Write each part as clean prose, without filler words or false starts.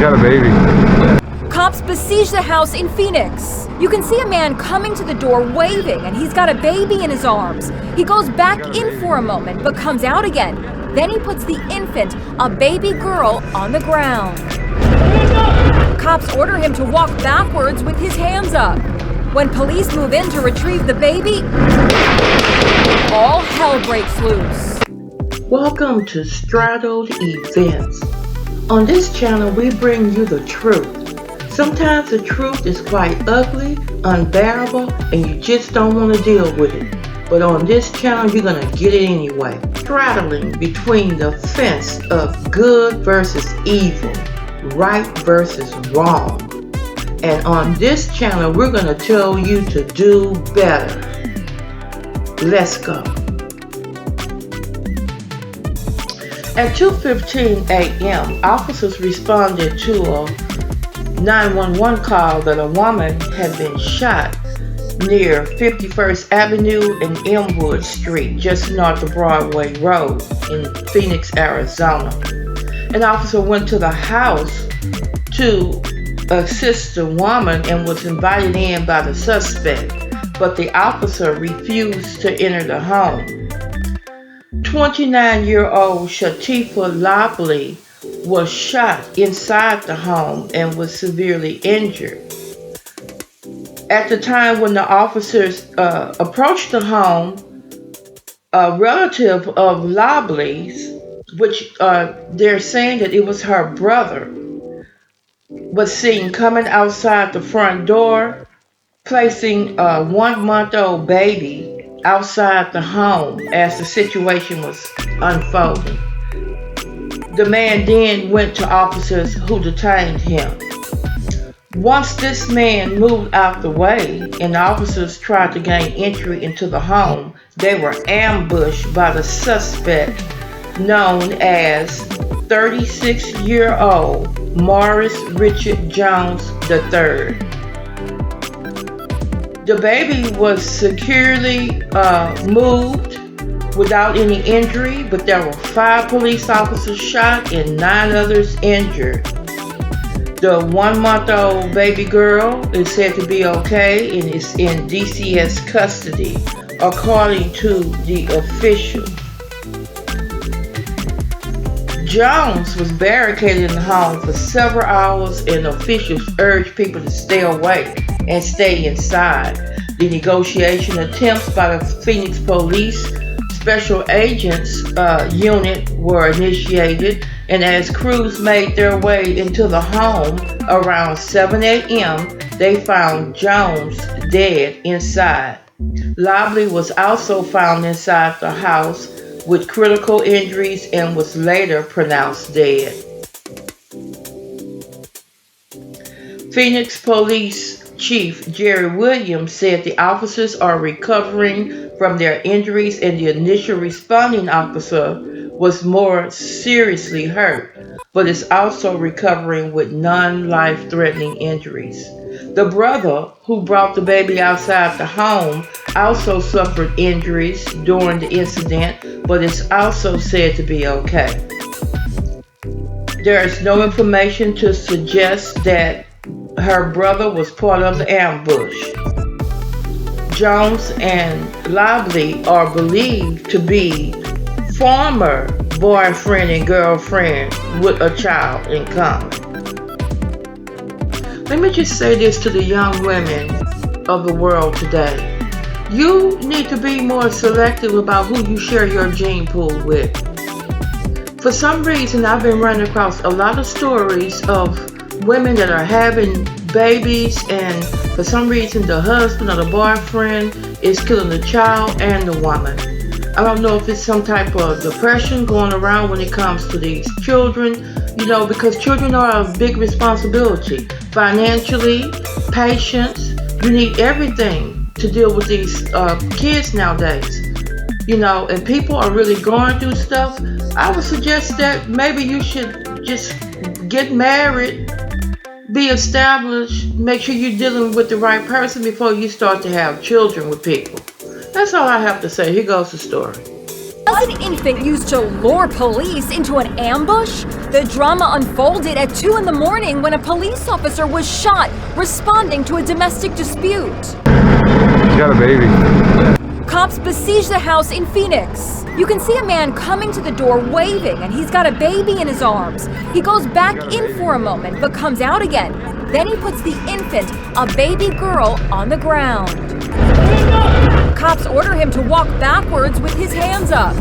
got a baby. Cops besiege the house in Phoenix. You can see a man coming to the door waving, and he's got a baby in his arms. He goes back in for a moment, but comes out again. Then he puts the infant, a baby girl, on the ground. Cops order him to walk backwards with his hands up. When police move in to retrieve the baby, all hell breaks loose. Welcome to Straddled Events. On this channel, we bring you the truth. Sometimes the truth is quite ugly, unbearable, and you just don't want to deal with it. But on this channel, you're going to get it anyway. Straddling between the fence of good versus evil, right versus wrong. And on this channel, we're going to tell you to do better. Let's go. At 2:15 a.m., officers responded to a 911 call that a woman had been shot near 51st Avenue and Elmwood Street, just north of Broadway Road in Phoenix, Arizona. An officer went to the house to assist the woman and was invited in by the suspect, but the officer refused to enter the home. 29-year-old Shatifah Lobley was shot inside the home and was severely injured. At the time when the officers approached the home, a relative of Lobley's, which they're saying that it was her brother, was seen coming outside the front door, placing a 1-month-old baby outside the home as the situation was unfolding. The man then went to officers who detained him. Once this man moved out the way and the officers tried to gain entry into the home, they were ambushed by the suspect known as 36-year-old Morris Richard Jones III. The baby was securely moved without any injury, but there were 5 police officers shot and 9 others injured. The 1-month-old baby girl is said to be okay and is in DCS custody, according to the official. Jones was barricaded in the home for several hours, and officials urged people to stay away and stay inside. The negotiation attempts by the Phoenix Police Special Agents Unit were initiated, and as crews made their way into the home around 7 a.m., they found Jones dead inside. Lobley was also found inside the house with critical injuries and was later pronounced dead. Phoenix Police Chief Jerry Williams said the officers are recovering from their injuries and the initial responding officer was more seriously hurt, but is also recovering with non-life-threatening injuries. The brother who brought the baby outside the home also suffered injuries during the incident, but is also said to be okay. There is no information to suggest that her brother was part of the ambush. Jones and Lobley are believed to be former boyfriend and girlfriend with a child in common. Let me just say this to the young women of the world today. You need to be more selective about who you share your gene pool with. For some reason, I've been running across a lot of stories of women that are having babies, and for some reason the husband or the boyfriend is killing the child and the woman. I don't know if it's some type of depression going around when it comes to these children, because children are a big responsibility. Financially, patience, you need everything to deal with these kids nowadays. And people are really going through stuff. I would suggest that maybe you should just get married, be established, make sure you're dealing with the right person before you start to have children with people. That's all I have to say. Here goes the story. Was an infant used to lure police into an ambush? The drama unfolded at 2 in the morning when a police officer was shot responding to a domestic dispute. He's got a baby. Cops besiege the house in Phoenix. You can see a man coming to the door waving, and he's got a baby in his arms. He goes back in for a moment, but comes out again. Then he puts the infant, a baby girl, on the ground. Cops order him to walk backwards with his hands up.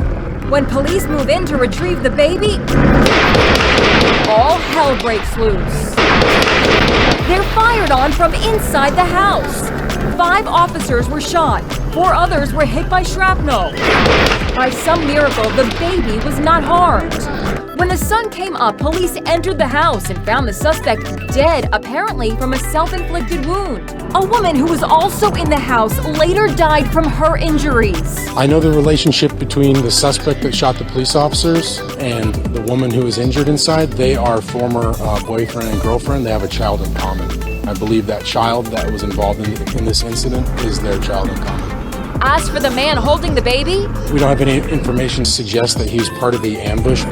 When police move in to retrieve the baby, all hell breaks loose. They're fired on from inside the house. 5 officers were shot. 4 others were hit by shrapnel. By some miracle, the baby was not harmed. When the sun came up, police entered the house and found the suspect dead, apparently from a self-inflicted wound. A woman who was also in the house later died from her injuries. I know the relationship between the suspect that shot the police officers and the woman who was injured inside. They are former boyfriend and girlfriend. They have a child in common. I believe that child that was involved in this incident is their child in common. As for the man holding the baby, we don't have any information to suggest that he's part of the ambush.